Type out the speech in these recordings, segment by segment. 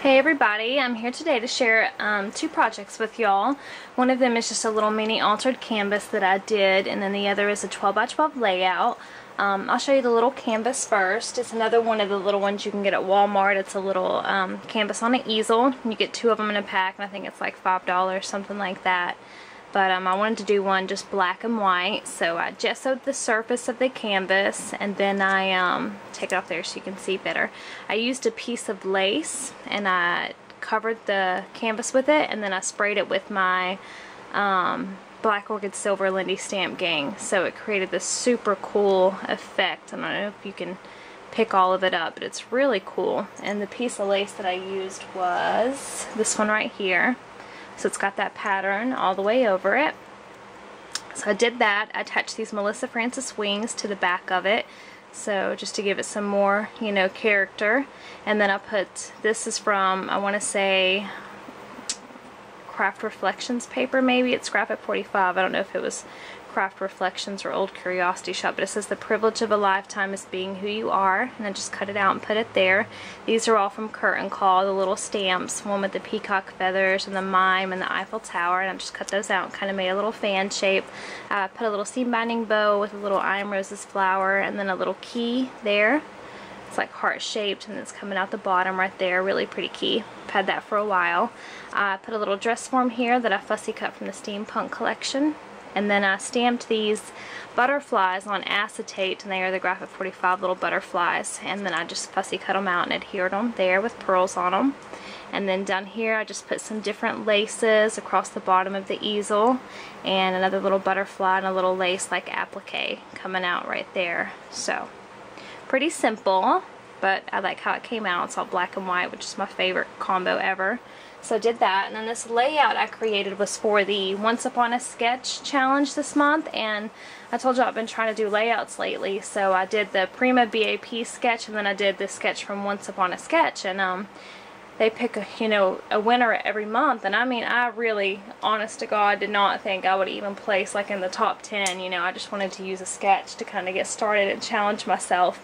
Hey everybody, I'm here today to share two projects with y'all. One of them is just a little mini altered canvas that I did, and then the other is a 12 by 12 layout. I'll show you the little canvas first. It's another one of the little ones you can get at Walmart. It's a little canvas on an easel. You get two of them in a pack, and I think it's like $5, something like that. But I wanted to do one just black and white, so I gessoed the surface of the canvas, and then I take it off there so you can see better. I used a piece of lace, and I covered the canvas with it, and then I sprayed it with my Black Orchid Silver Lindy Stamp Gang, so it created this super cool effect. I don't know if you can pick all of it up, but it's really cool. And the piece of lace that I used was this one right here. So it's got that pattern all the way over it. So I did that. I attached these Melissa Francis wings to the back of it, so just to give it some more, you know, character. And then I put, this is from, I want to say, Craft Reflections paper, maybe. It's Scrap at 45. I don't know if it was Craft Reflections or Old Curiosity Shop, but it says the privilege of a lifetime is being who you are, and I just cut it out and put it there. These are all from Curtain Call, the little stamps, one with the peacock feathers and the mime and the Eiffel Tower, and I just cut those out and kind of made a little fan shape. I put a little seam binding bow with a little I Am Rose's flower and then a little key there. It's like heart shaped, and it's coming out the bottom right there. Really pretty key. I've had that for a while. I put a little dress form here that I fussy cut from the Steampunk collection. And then I stamped these butterflies on acetate, and they are the Graph at 45 little butterflies. And then I just fussy cut them out and adhered them there with pearls on them. And then down here I just put some different laces across the bottom of the easel, and another little butterfly and a little lace like applique coming out right there. So pretty simple, but I like how it came out. It's all black and white, which is my favorite combo ever. So I did that, and then this layout I created was for the Once Upon a Sketch challenge this month, and I told you I've been trying to do layouts lately, so I did the Prima BAP sketch, and then I did this sketch from Once Upon a Sketch, and they pick a winner every month, and I mean, I really, honest to God, did not think I would even place like in the top 10. You know, I just wanted to use a sketch to kind of get started and challenge myself.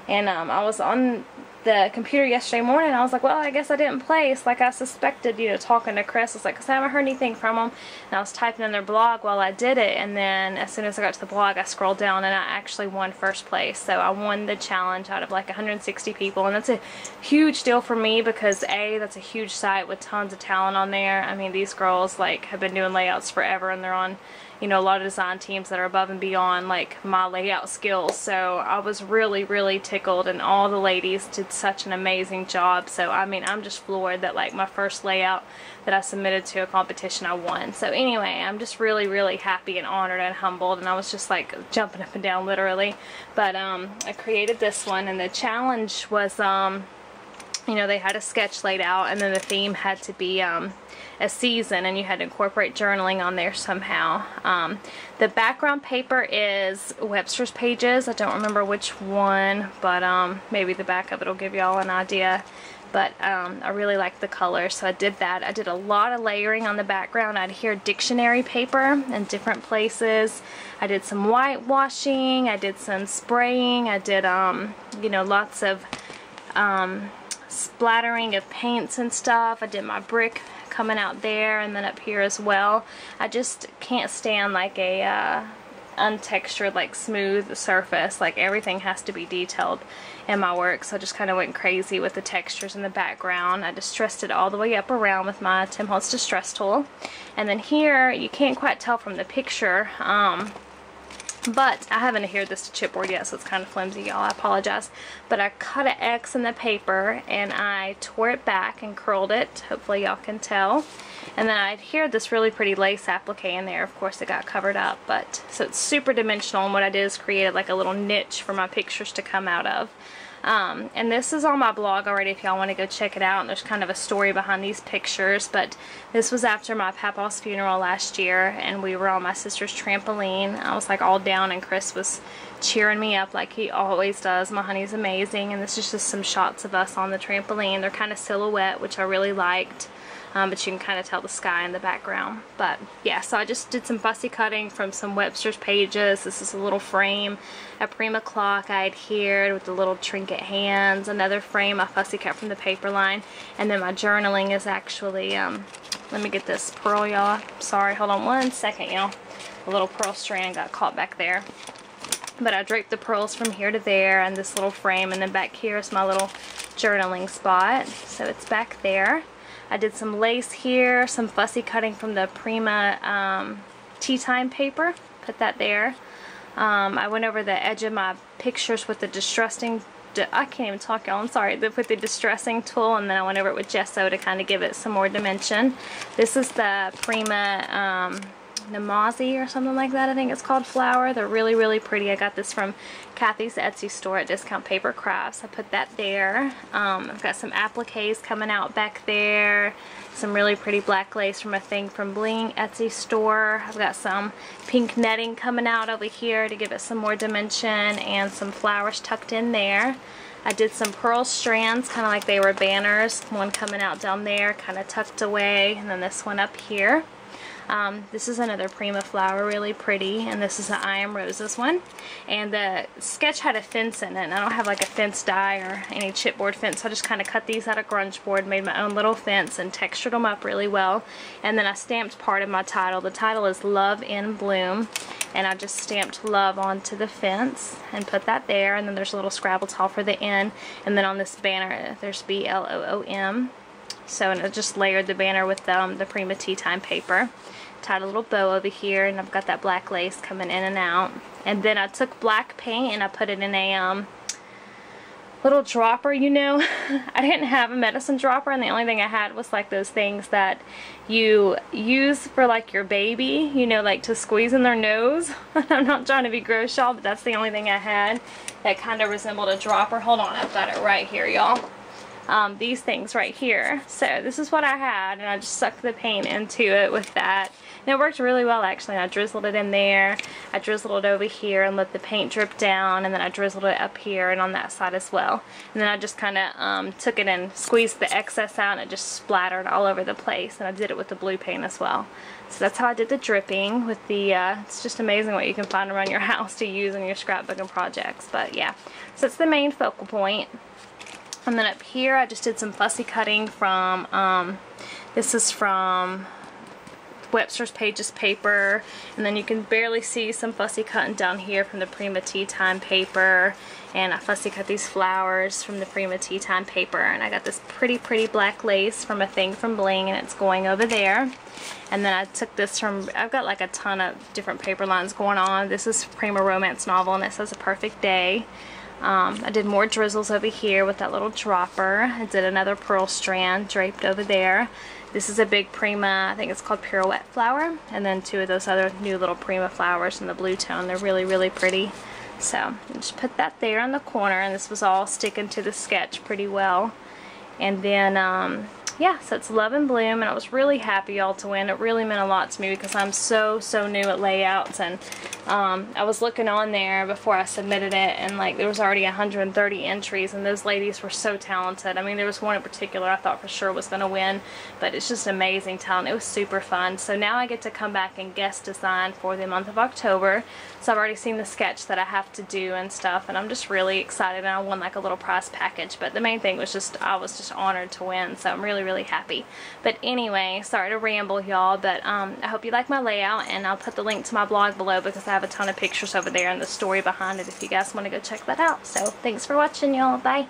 And I was on the computer yesterday morning, and I was like, well, I guess I didn't place like I suspected, you know, talking to Chris. I was like, because I haven't heard anything from them. And I was typing in their blog while I did it, and then as soon as I got to the blog, I scrolled down, and I actually won first place. So I won the challenge out of like 160 people, and that's a huge deal for me because A, that's a huge site with tons of talent on there. I mean, these girls like have been doing layouts forever, and they're on, you know, a lot of design teams that are above and beyond like my layout skills. So I was really tickled, and all the ladies did such an amazing job. So I mean, I'm just floored that like my first layout that I submitted to a competition I won. So anyway, I'm just really happy and honored and humbled, and I was just like jumping up and down literally. But I created this one, and the challenge was you know, they had a sketch laid out, and then the theme had to be a season, and you had to incorporate journaling on there somehow. The background paper is Webster's Pages. I don't remember which one, but maybe the back of it will give y'all an idea. But I really like the color, so I did that. I did a lot of layering on the background. I adhered dictionary paper in different places. I did some whitewashing. I did some spraying. I did you know, lots of splattering of paints and stuff. I did my brick coming out there, and then up here as well. I just can't stand like a untextured, like smooth surface. Like everything has to be detailed in my work, so I just kind of went crazy with the textures in the background. I distressed it all the way up around with my Tim Holtz Distress tool. And then here, you can't quite tell from the picture, but I haven't adhered this to chipboard yet, so it's kind of flimsy, y'all. I apologize. But I cut an X in the paper, and I tore it back and curled it. Hopefully y'all can tell. And then I adhered this really pretty lace applique in there. Of course, it got covered up, but so it's super dimensional, and what I did is created like a little niche for my pictures to come out of. And this is on my blog already if y'all want to go check it out, and there's kind of a story behind these pictures. But this was after my papa's funeral last year, and we were on my sister's trampoline. I was like all down, and Chris was cheering me up like he always does. My honey's amazing, and this is just some shots of us on the trampoline. They're kind of silhouette, which I really liked. But you can kind of tell the sky in the background. But yeah, so I just did some fussy cutting from some Webster's pages. This is a little frame, a Prima clock I adhered with the little trinket hands, another frame I fussy cut from the paper line, and then my journaling is actually, let me get this pearl, y'all. Sorry, hold on one second, y'all. A little pearl strand got caught back there. But I draped the pearls from here to there and this little frame, and then back here is my little journaling spot. So it's back there. I did some lace here, some fussy cutting from the Prima tea time paper. Put that there. I went over the edge of my pictures with the distressing, I can't even talk, y'all, I'm sorry, with the distressing tool, and then I went over it with gesso to kind of give it some more dimension. This is the Prima Namazi or something like that, I think it's called, flower. They're really, really pretty. I got this from Kathy's Etsy store at Discount Paper Crafts. I put that there. I've got some appliques coming out back there. Some really pretty black lace from a Thing from Bling Etsy store. I've got some pink netting coming out over here to give it some more dimension, and some flowers tucked in there. I did some pearl strands, kind of like they were banners. One coming out down there, kind of tucked away, and then this one up here. This is another Prima flower, really pretty, and this is the I Am Roses one. And the sketch had a fence in it, and I don't have like a fence die or any chipboard fence, so I just kind of cut these out of grunge board, made my own little fence, and textured them up really well. And then I stamped part of my title. The title is Love in Bloom, and I just stamped love onto the fence and put that there. And then there's a little Scrabble tile for the N, and then on this banner there's BLOOM. So, and I just layered the banner with the Prima Tea Time paper. Tied a little bow over here, and I've got that black lace coming in and out. And then I took black paint and I put it in a little dropper, you know. I didn't have a medicine dropper, and the only thing I had was like those things that you use for like your baby, you know, like to squeeze in their nose. I'm not trying to be gross, y'all, but that's the only thing I had that kind of resembled a dropper. Hold on, I've got it right here, y'all. These things right here. So this is what I had, and I just sucked the paint into it with that. And it worked really well, actually. I drizzled it in there, I drizzled it over here and let the paint drip down, and then I drizzled it up here and on that side as well. And then I just kind of took it and squeezed the excess out, and it just splattered all over the place. And I did it with the blue paint as well. So that's how I did the dripping with the, it's just amazing what you can find around your house to use in your scrapbooking projects. But yeah, so it's the main focal point. And then up here I just did some fussy cutting from, this is from Webster's Pages paper, and then you can barely see some fussy cutting down here from the Prima Tea Time paper, and I fussy cut these flowers from the Prima Tea Time paper, and I got this pretty black lace from a Thing from Bling, and it's going over there. And then I took this from, I've got like a ton of different paper lines going on. This is Prima Romance Novel, and it says A Perfect Day. I did more drizzles over here with that little dropper. I did another pearl strand draped over there. This is a big Prima, I think it's called Pirouette flower, and then two of those other new little Prima flowers in the blue tone. They're really pretty. So I just put that there in the corner, and this was all sticking to the sketch pretty well. And then yeah, so it's Love and Bloom, and I was really happy, y'all, to win. It really meant a lot to me because I'm so new at layouts, and I was looking on there before I submitted it, and like there was already 130 entries, and those ladies were so talented. I mean, there was one in particular I thought for sure was going to win, but it's just amazing talent. It was super fun. So now I get to come back and guest design for the month of October. So I've already seen the sketch that I have to do and stuff, and I'm just really excited, and I won like a little prize package. But the main thing was just I was just honored to win, so I'm really happy. But anyway, sorry to ramble, y'all, but I hope you like my layout, and I'll put the link to my blog below because I have a ton of pictures over there and the story behind it if you guys want to go check that out. So thanks for watching, y'all. Bye.